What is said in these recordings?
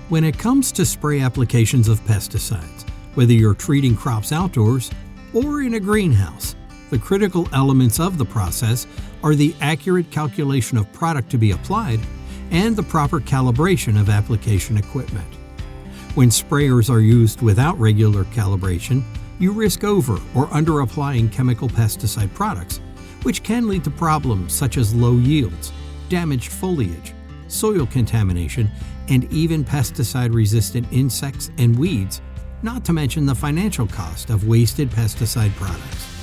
When it comes to spray applications of pesticides, whether you're treating crops outdoors or in a greenhouse, the critical elements of the process are the accurate calculation of product to be applied and the proper calibration of application equipment. When sprayers are used without regular calibration, you risk over or under applying chemical pesticide products, which can lead to problems such as low yields, damaged foliage, soil contamination, and even pesticide-resistant insects and weeds, not to mention the financial cost of wasted pesticide products.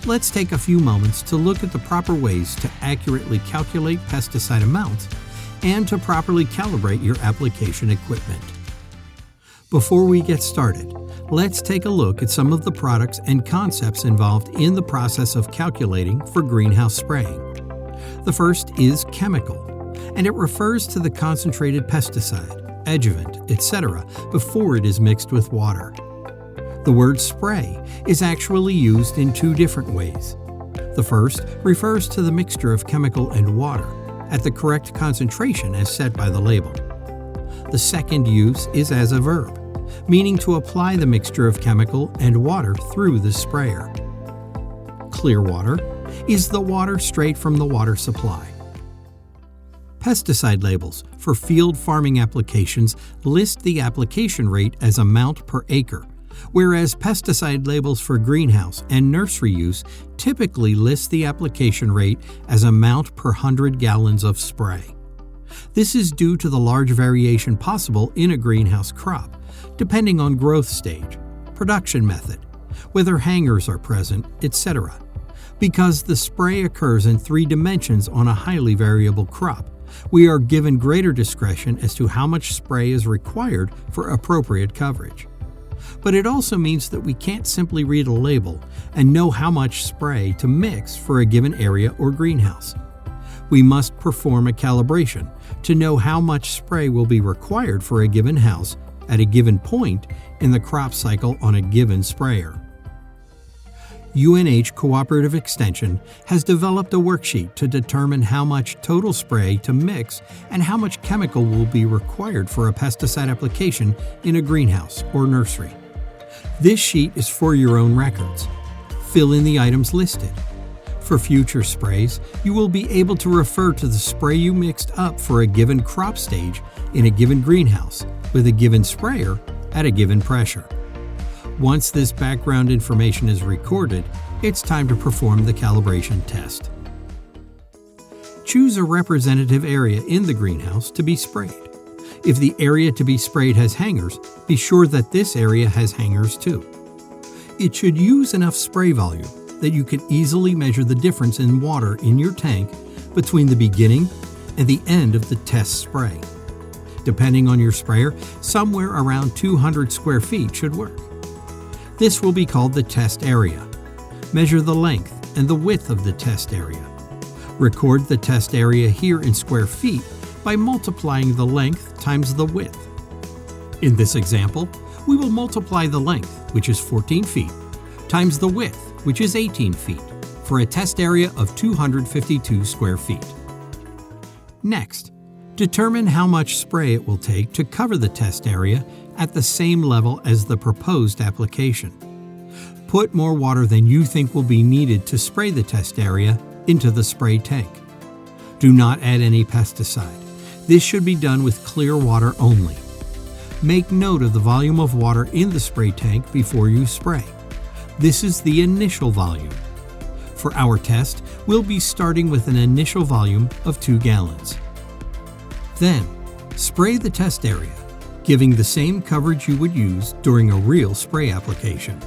Let's take a few moments to look at the proper ways to accurately calculate pesticide amounts and to properly calibrate your application equipment. Before we get started, let's take a look at some of the products and concepts involved in the process of calculating for greenhouse spraying. The first is chemical, and it refers to the concentrated pesticide, adjuvant, etc. before it is mixed with water. The word spray is actually used in two different ways. The first refers to the mixture of chemical and water at the correct concentration as set by the label. The second use is as a verb, meaning to apply the mixture of chemical and water through the sprayer. Clear water is the water straight from the water supply. Pesticide labels for field farming applications list the application rate as amount per acre, whereas pesticide labels for greenhouse and nursery use typically list the application rate as amount per 100 gallons of spray. This is due to the large variation possible in a greenhouse crop, depending on growth stage, production method, whether hangers are present, etc. Because the spray occurs in 3 dimensions on a highly variable crop, we are given greater discretion as to how much spray is required for appropriate coverage. But it also means that we can't simply read a label and know how much spray to mix for a given area or greenhouse. We must perform a calibration to know how much spray will be required for a given house at a given point in the crop cycle on a given sprayer. UNH Cooperative Extension has developed a worksheet to determine how much total spray to mix and how much chemical will be required for a pesticide application in a greenhouse or nursery. This sheet is for your own records. Fill in the items listed. For future sprays, you will be able to refer to the spray you mixed up for a given crop stage in a given greenhouse with a given sprayer at a given pressure. Once this background information is recorded, it's time to perform the calibration test. Choose a representative area in the greenhouse to be sprayed. If the area to be sprayed has hangers, be sure that this area has hangers too. It should use enough spray volume that you can easily measure the difference in water in your tank between the beginning and the end of the test spray. Depending on your sprayer, somewhere around 200 square feet should work. This will be called the test area. Measure the length and the width of the test area. Record the test area here in square feet by multiplying the length times the width. In this example, we will multiply the length, which is 14 feet, times the width, which is 18 feet, for a test area of 252 square feet. Next, determine how much spray it will take to cover the test area at the same level as the proposed application. Put more water than you think will be needed to spray the test area into the spray tank. Do not add any pesticide. This should be done with clear water only. Make note of the volume of water in the spray tank before you spray. This is the initial volume. For our test, we'll be starting with an initial volume of 2 gallons. Then, spray the test area, giving the same coverage you would use during a real spray application.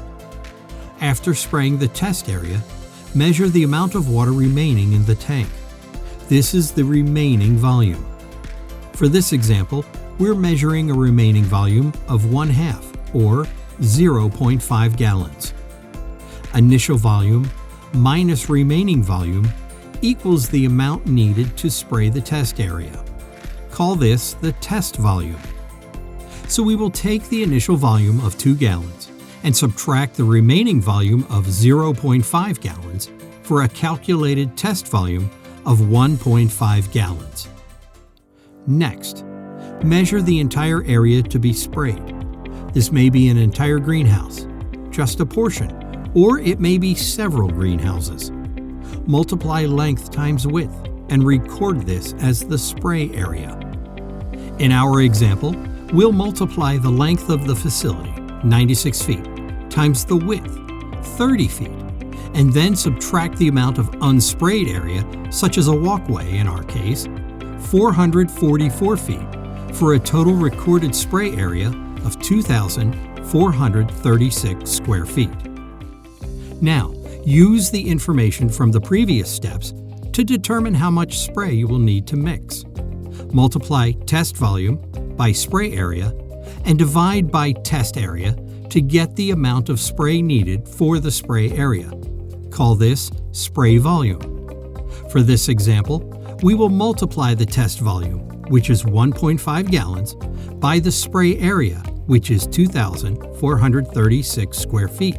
After spraying the test area, measure the amount of water remaining in the tank. This is the remaining volume. For this example, we're measuring a remaining volume of 1/2, or 0.5 gallons. Initial volume minus remaining volume equals the amount needed to spray the test area. Call this the test volume. So we will take the initial volume of 2 gallons and subtract the remaining volume of 0.5 gallons for a calculated test volume of 1.5 gallons. Next, Measure the entire area to be sprayed. This may be an entire greenhouse, just a portion, or it may be several greenhouses. Multiply length times width and record this as the spray area. In our example, we'll multiply the length of the facility, 96 feet, times the width, 30 feet, and then subtract the amount of unsprayed area, such as a walkway in our case, 444 feet, for a total recorded spray area of 2,436 square feet. Now, use the information from the previous steps to determine how much spray you will need to mix. Multiply test volume by spray area and divide by test area to get the amount of spray needed for the spray area. Call this spray volume. For this example, we will multiply the test volume, which is 1.5 gallons, by the spray area, which is 2,436 square feet.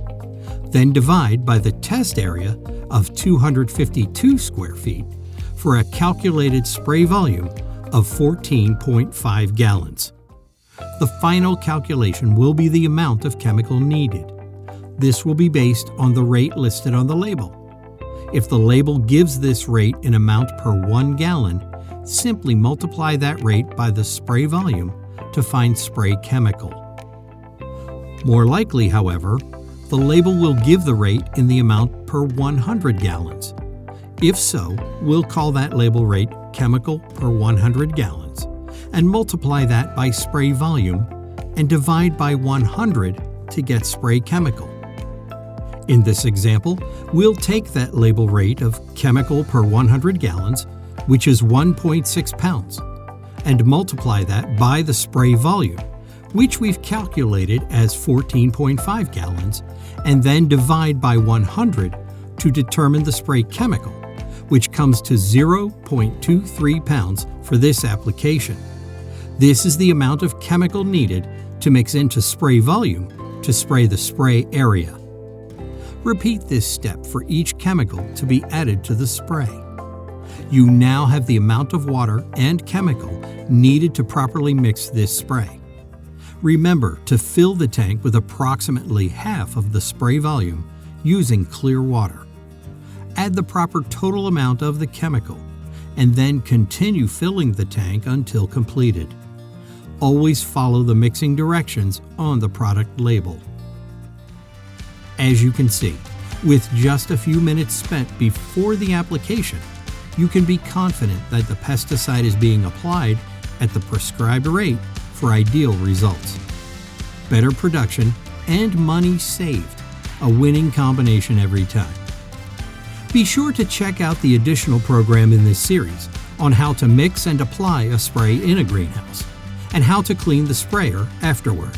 Then divide by the test area of 252 square feet for a calculated spray volume of 14.5 gallons. The final calculation will be the amount of chemical needed. This will be based on the rate listed on the label. If the label gives this rate in amount per 1 gallon, simply multiply that rate by the spray volume to find spray chemical. More likely, however, the label will give the rate in the amount per 100 gallons. If so, we'll call that label rate chemical per 100 gallons and multiply that by spray volume and divide by 100 to get spray chemical. In this example, we'll take that label rate of chemical per 100 gallons, which is 1.6 pounds, and multiply that by the spray volume, which we've calculated as 14.5 gallons, and then divide by 100 to determine the spray chemical, which comes to 0.23 pounds for this application. This is the amount of chemical needed to mix into spray volume to spray the spray area. Repeat this step for each chemical to be added to the spray. You now have the amount of water and chemical needed to properly mix this spray. Remember to fill the tank with approximately half of the spray volume using clear water. Add the proper total amount of the chemical and then continue filling the tank until completed. Always follow the mixing directions on the product label. As you can see, with just a few minutes spent before the application, you can be confident that the pesticide is being applied at the prescribed rate for ideal results. Better production and money saved, a winning combination every time. Be sure to check out the additional program in this series on how to mix and apply a spray in a greenhouse and how to clean the sprayer afterward.